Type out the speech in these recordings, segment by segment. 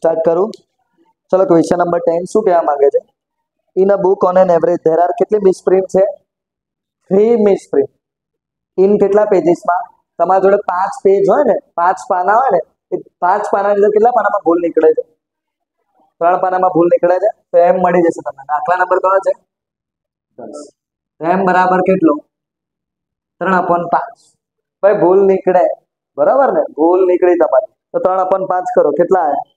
Start करूँ? चलो question number 10 શું કહેવા માંગે છે? In a book on an average there are કેટલી મિસપ્રિન્ટ છે? 3 મિસપ્રિન્ટ. ઇન કેટલા પેજીસમાં? તમારા જોડે 5 પેજ હોય ને, 5 પાના હોય ને, એ 5 પાનાની અંદર કેટલા પાનામાં ભૂલ નીકળે છે? 3 પાનામાં ભૂલ નીકળે છે. તો એમ મળી જશે તમને. દાખલા નંબર કયો છે? 10. એમ બરાબર કેટલો? 3/5. ભાઈ ભૂલ નીકળે, બરાબર ને? ભૂલ નીકળી તમારી. તો 3/5 કરો, કેટલા આવ્યા?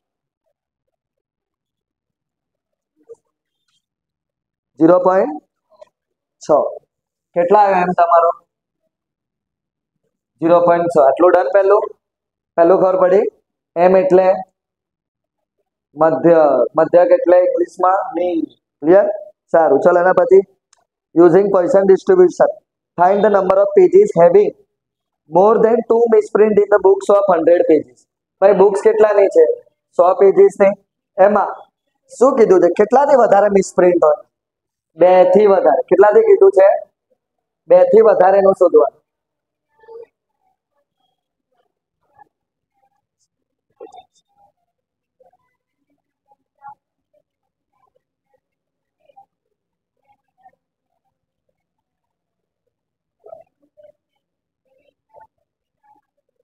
0.6. કેટલા આવ્યા એમ તમારો? 0.6. આટલું ડન. પહેલું ખબર પડી. એમ એટલે મધ્ય. મધ્યક એટલે ઇંગ્લિશમાં મીન. ક્લિયર? સારું. ચલો એના પછી using Poisson distribution find the number of pages having more than 2 misprint in the books of 100 pages. ભાઈ બુક્સ કેટલાની છે? 100 પેજીસની. એમાં શું કીધું છે? કેટલાથી વધારે મિસપ્રિન્ટ હોય? 2 થી વધારે. કેટલાથી કીધું છે? 2 થી વધારેનું શોધવાનું.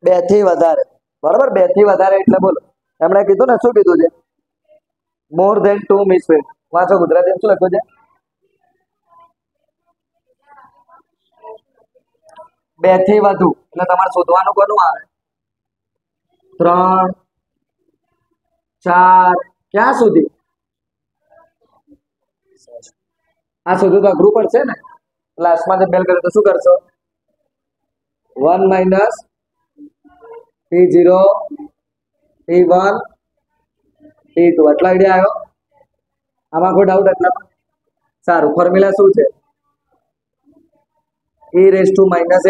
બે થી વધારે. બરાબર? 2 થી વધારે એટલે બોલો. એમણે કીધું ને, શું કીધું છે? More than 2 misprint. વાંચો ગુજરાતીમાં શું લખ્યું છે? 2 થી વધુ. એટલે તમારે શોધવાનું કોનું આવે? 3, 4 ક્યાં સુધી? આ સુધી તો અઘરું પડશે ને. લાસ્ટમાં જે બેલ કરે તો શું કરશો? 1 માઇનસ T0 T1 T2. આટલો આઈડિયા આવ્યો? આમાં કોઈ ડાઉટ એટલામાં? સારું. ફોર્મ્યુલા શું છે? e raise to minus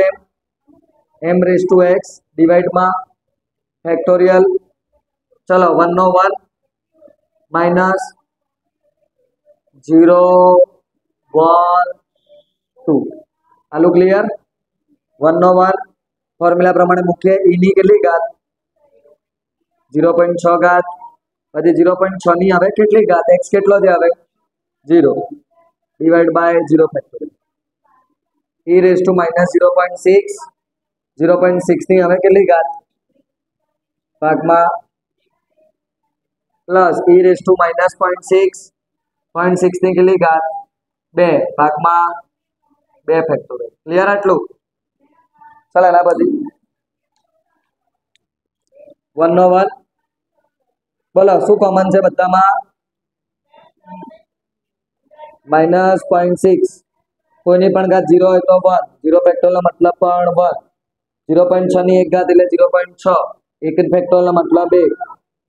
m raise to x ડિવાઇડમાં ફેક્ટોરિયલ. ચલો 1 નો 1 માઇનસ 0 1 2. આલું ક્લિયર? 1 નો 1 ફોર્મ્યુલા પ્રમાણે મૂકીએ. e ની કેટલી ઘાત? 0.6 ઘાત. પછી 0.6 ની આવે કેટલી ઘાત? x કેટલો છે હવે? 0 divide by 0 factorial. e raise to minus 0.6. 0.6 ની હવે કેટલી ઘાત? ભાગમાં plus e raise to minus 0.6. 0.6 ની કેટલી ઘાત? 2 ભાગમાં 2 ફેક્ટોરિયલ. ક્લિયર આટલું? ચાલો એના પછી 1 નો 1 બોલો શું કોમન છે બધામાં? માઇનસ 0.6. કોઈની પણ ઘાત 0 હોય તો 1. 0 ફેક્ટોરિયલ મતલબ પણ 1. 0.6 ની 1 ઘાત એટલે 0.6. 1 ફેક્ટોરિયલ મતલબ 1.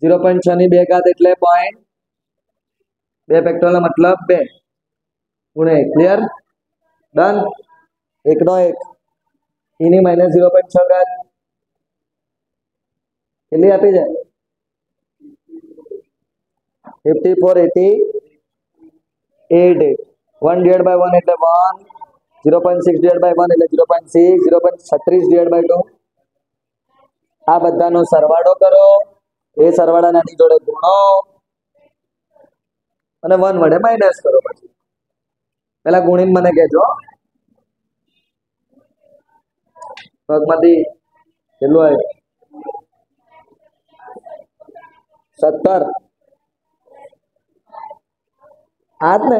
0.6 ની 2 ઘાત એટલે 2 ફેક્ટોરિયલ મતલબ 2 ગુણ્યા 1. ક્લિયર? ડન? 1 નો 1. એની માઇનસ 0.6 ઘાત કેટલી આપી છે? 5488. 1 ડિવાઇડ બાય 1 એટલે 1. 0.6 ડિવાઇડ બાય 1 એટલે 0.6. 0.36 ડિવાઇડ બાય 2. આ બધાનો સરવાળો કરો. એ સરવાળાને આની જોડે ગુણો અને 1 વડે માઇનસ કરો. પછી પેલા ગુણીને મને કહેજો. ભાગમાંથી કેટલું આવ્યું? 17. આ જ ને?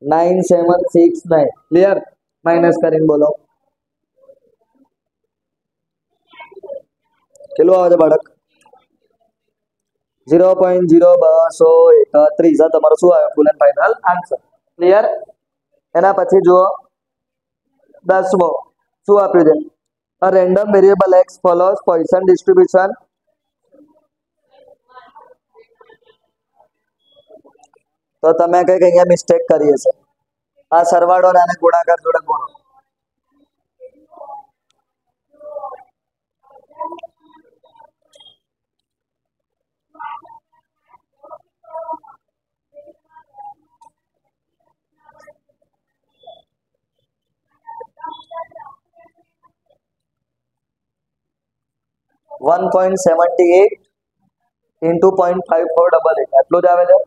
9769. ક્લિયર? માઇનસ કરીને બોલો કેટલું આવે છે બાળક? 0.0231. આ તમારો શું આવ્યો? Full and final answer. Clear? એના પછી જુઓ 10મો શું આપ્યું છે? A random variable x follows Poisson distribution. તો તમે કંઈક અહીંયા મિસ્ટેક કરી હશે. આ સરવાળો અને ગુણાકાર જોડે ગુણો. 1.78 ઇન્ટુ 0.5488 એટલું જ આવે છે.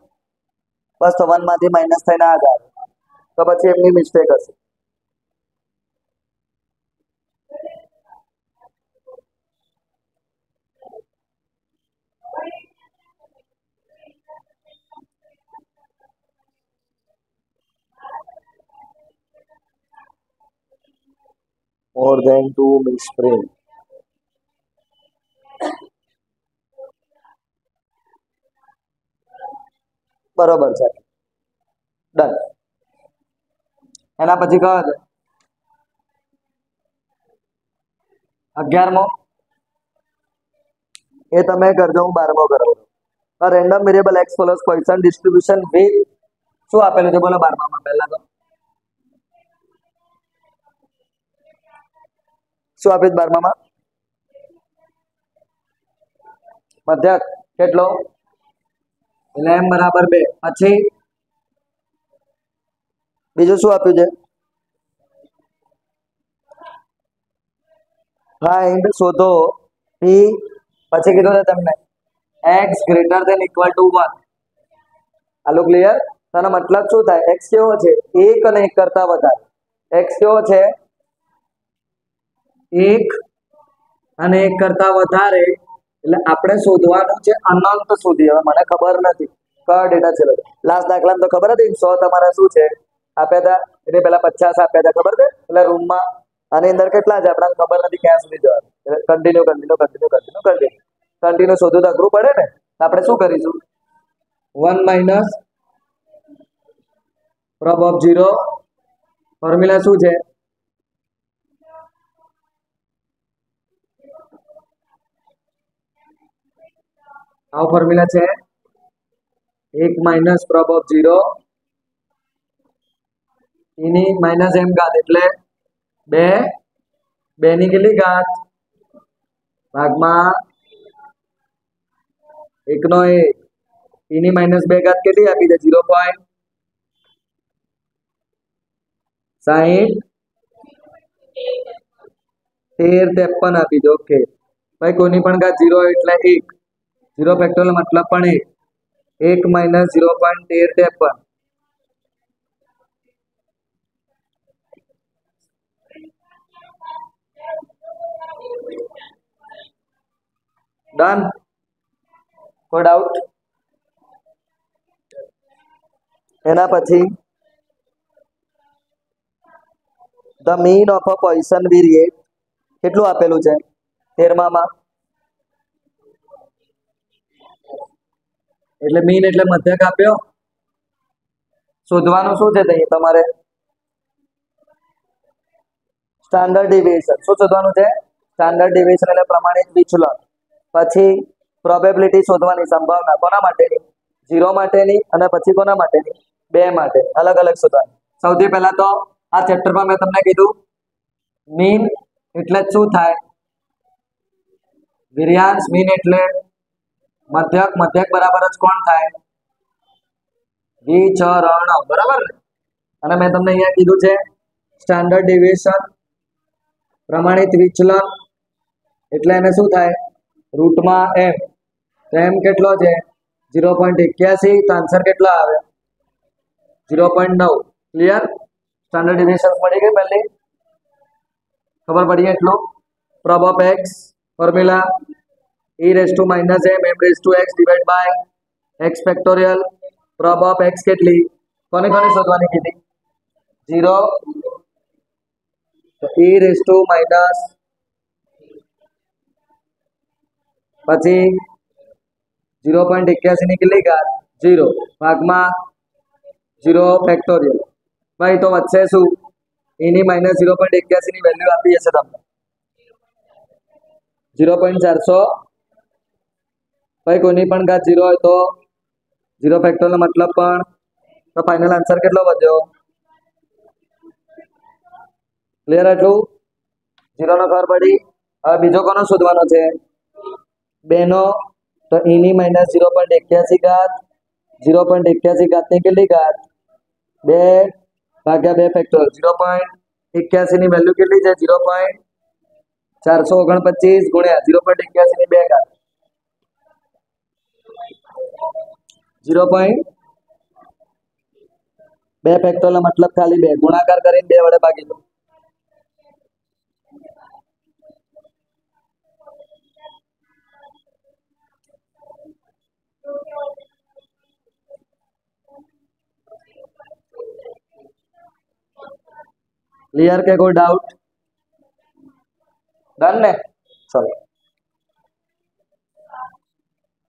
બસ તો 1 માંથી માઇનસ થઈને આ જ આવે, તો પછી એમની મિસ્ટેક હશે. more than 2 misprint. બરોબર છે, ડન. એના પછી કયો છે 11મો, એ તમે કરજો, હું 12મો કરાવું. Random variable x plus Poisson distribution with શું આપેલું છે બોલો 12માં? પહેલા તો શું આપ્યું 12માં? મધ્યક કેટલો? એટલે m બરાબર 2. પછી બીજું શું આપ્યું છે? ફાઇન્ડ શોધો p, પછી કીધું છે તમને x greater than equal to 1. આલું ક્લિયર? તેનો મતલબ શું થાય? x કેવો છે? 1 અને 1 કરતા વધારે. x કેવો છે? 1 અને 1 કરતા વધારે. એટલે આપણે શોધવાનું છે અનંત સુધી. હવે મને ખબર નથી કયો ડેટા છે. લાસ્ટ દાખલામાં તો ખબર હતી 100 તમારા શું છે આપ્યા હતા, એટલે પેલા 50 આપ્યા હતા, ખબર છે? એટલે રૂમમાં આની અંદર કેટલા છે આપણને ખબર નથી ક્યાં સુધી જવાનું. કન્ટિન્યુ શોધવું તો અઘરું પડે ને. આપણે શું કરીશું? 1 માઇનસ પ્રોબ ઓફ 0. ફોર્મ્યુલા શું છે? આવો ફોર્મ્યુલા છે 1 minus probe of 0 any minus m ઘાત એટલે 2 ની કેટલી ઘાત ભાગમાં 1 નો 1 એની માઇનસ 2 ઘાત કેટલી આપી છે? 0.601353 આપી દો. ઓકે ભાઈ, કોઈની પણ ઘાત 0 એટલે 1, 0 ફેક્ટોરિયલ મતલબ પણ 1 માઇનસ 0.1353. ડન? કોઈ ડાઉટ? એના પછી the mean of a Poisson variate કેટલું આપેલું છે 13માં? એટલે મીન એટલે મધ્યક આપ્યો. શોધવાનું શું છે તમારે? Standard deviation. શું શોધવાનું છે? સ્ટાન્ડર્ડ ડેવિએશન એટલે પ્રમાણિત વિચલન. પછી પ્રોબેબિલિટી શોધવાની, સંભાવના. કોના માટેની? 0 માટેની, અને પછી કોના માટેની? 2 માટે. અલગ અલગ શોધવાની. સૌથી પહેલા તો આ ચેપ્ટરમાં મેં તમને કીધું મીન એટલે શું થાય? વેરિયાન્સ. મીન એટલે મધ્યક. મધ્યક બરાબર જ કોણ થાય? વિચરણ. બરાબર ને? અને મેં તમને અહીંયા કીધું છે સ્ટાન્ડર્ડ ડેવિએશન, પ્રમાણિત વિચલન એટલે એને શું થાય? રૂટમાં m. તો m કેટલો છે? 0.81. તો આન્સર કેટલો આવે? 0.9. ક્લિયર? સ્ટાન્ડર્ડ ડેવિએશન મળી ગઈ પહેલી? ખબર પડી એટલું? Probe of x formula e raised to minus m raised to x divided by x factorial. Probe of x કેટલી? કોને કોને શોધવાની કીધી? 0. તો e raised to minus પછી 0.81 ની કેટલી ઘાત? 0 ભાગમાં 0 ફેક્ટોરિયલ. ભાઈ તો વચ્ચે શું? એની માઇનસ 0.81 ની વેલ્યુ આપી હશે તમને 0.400. ભાઈ કોઈની પણ ઘાત 0 હોય તો 0 ફેક્ટોરિયલ મતલબ પણ. તો ફાઇનલ આન્સર કેટલો વધ્યો? ક્લિયર? એટલું 0 નો ખબર પડી. હવે બીજો કોનો શોધવાનો છે? 2 નો. તો એની માઇનસ 0.81 ઘાત, 0.81 ઘાતની કેટલી ઘાત? 2 ભાગ્યા 2 ફેક્ટોરિયલ. 0.81 ની વેલ્યુ કેટલી છે? 0. 429 ગુણ્યા 0.81 ની 2 ઘાત 0.2 ફેક્ટોરિયલ મતલબ ખાલી 2 ગુણાકાર કરીને 2 વડે ભાગી દો क्लियर के कोई डाउट